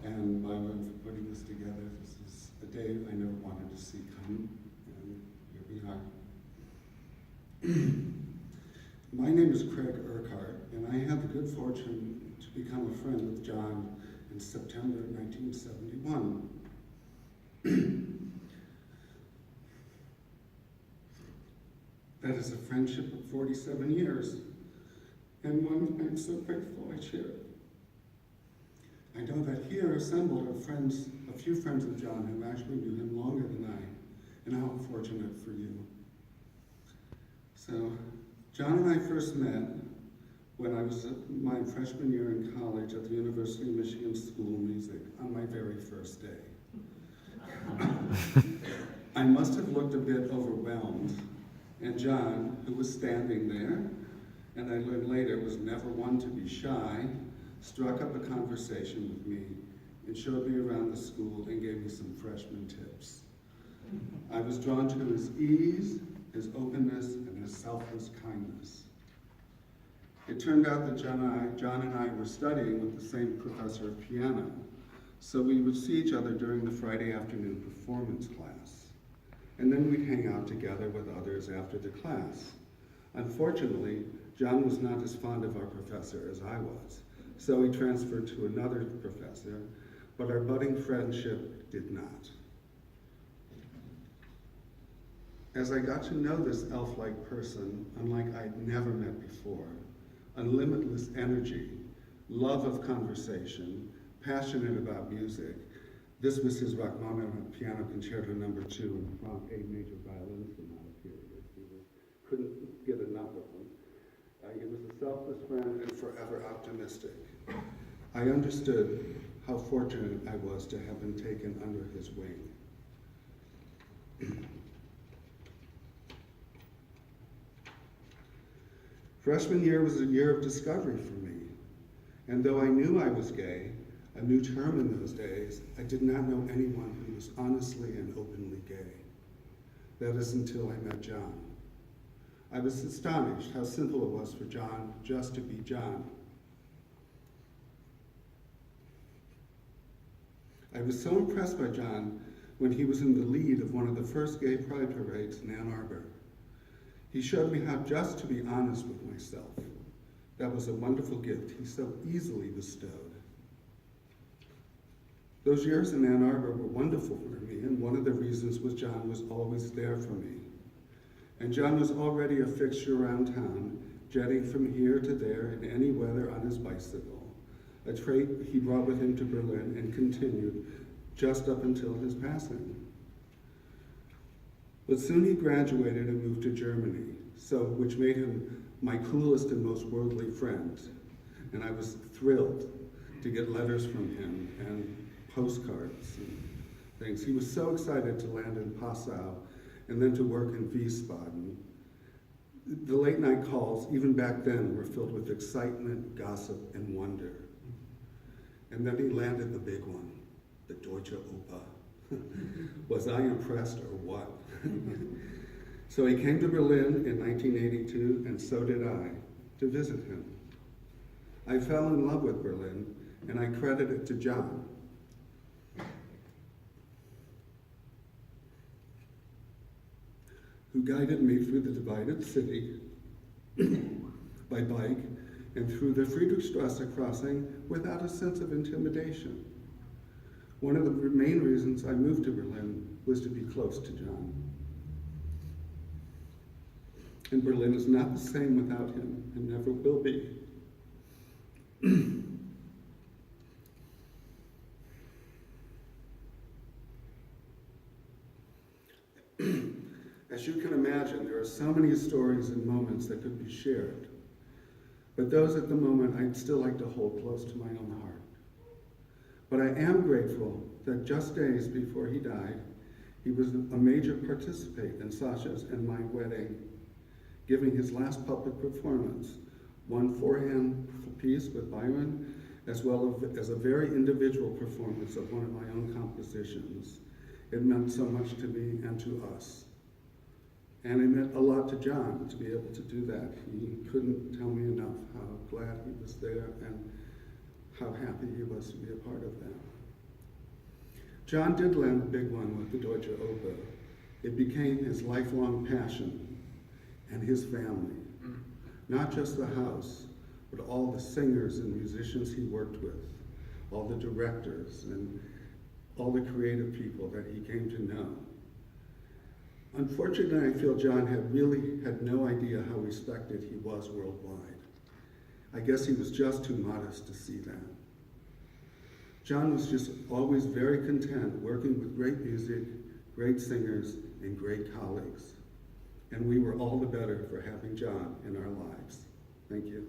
and my wife for putting this together. This is a day I never wanted to see come, and here we are. My name is Craiq Urquhart, and I had the good fortune to become a friend with John in September 1971. That is a friendship of 47 years, and one I'm so grateful I share. I know that here assembled are a few friends of John who actually knew him longer than I, and how fortunate for you. So, John and I first met when I was my freshman year in college at the University of Michigan School of Music on my very first day. I must have looked a bit overwhelmed, and John, who was standing there, and I learned later was never one to be shy, struck up a conversation with me and showed me around the school and gave me some freshman tips. I was drawn to his ease, his openness, and his selfless kindness. It turned out that John and I were studying with the same professor of piano, so we would see each other during the Friday afternoon performance class. And then we'd hang out together with others after the class. Unfortunately, John was not as fond of our professor as I was, so he transferred to another professor, but our budding friendship did not. As I got to know this elf-like person, unlike I'd never met before, unlimitless energy, love of conversation, passionate about music. This was his Rachmaninoff Piano Concerto No. 2 in Franck A major violin sonata period. He couldn't get enough of him. He was a selfless friend and forever optimistic. I understood how fortunate I was to have been taken under his wing. Freshman year was a year of discovery for me, and though I knew I was gay, a new term in those days, I did not know anyone who was honestly and openly gay. That is until I met John. I was astonished how simple it was for John just to be John. I was so impressed by John when he was in the lead of one of the first gay pride parades in Ann Arbor. He showed me how just to be honest with myself. That was a wonderful gift he so easily bestowed. Those years in Ann Arbor were wonderful for me, and one of the reasons was John was always there for me. And John was already a fixture around town, jetting from here to there in any weather on his bicycle, a trait he brought with him to Berlin and continued just up until his passing. But soon he graduated and moved to Germany, which made him my coolest and most worldly friend. And I was thrilled to get letters from him and postcards and things. He was so excited to land in Passau and then to work in Wiesbaden. The late night calls, even back then, were filled with excitement, gossip, and wonder. And then he landed the big one, the Deutsche Oper. Was I impressed or what? So he came to Berlin in 1982, and so did I, to visit him. I fell in love with Berlin, and I credit it to John. Who guided me through the divided city by bike and through the Friedrichstrasse crossing without a sense of intimidation. One of the main reasons I moved to Berlin was to be close to John. And Berlin is not the same without him, and never will be. As you can imagine, there are so many stories and moments that could be shared. But those at the moment I'd still like to hold close to my own heart. But I am grateful that just days before he died, he was a major participant in Sasha's and my wedding, giving his last public performance, one forehand piece with Byron, as well as a very individual performance of one of my own compositions. It meant so much to me and to us. And it meant a lot to John to be able to do that. He couldn't tell me enough how glad he was there and how happy he was to be a part of that. John did land the big one with the Deutsche Oper. It became his lifelong passion and his family. Not just the house, but all the singers and musicians he worked with, all the directors and all the creative people that he came to know. Unfortunately, I feel John had no idea how respected he was worldwide. I guess he was just too modest to see that. John was just always very content working with great music, great singers, and great colleagues. And we were all the better for having John in our lives. Thank you.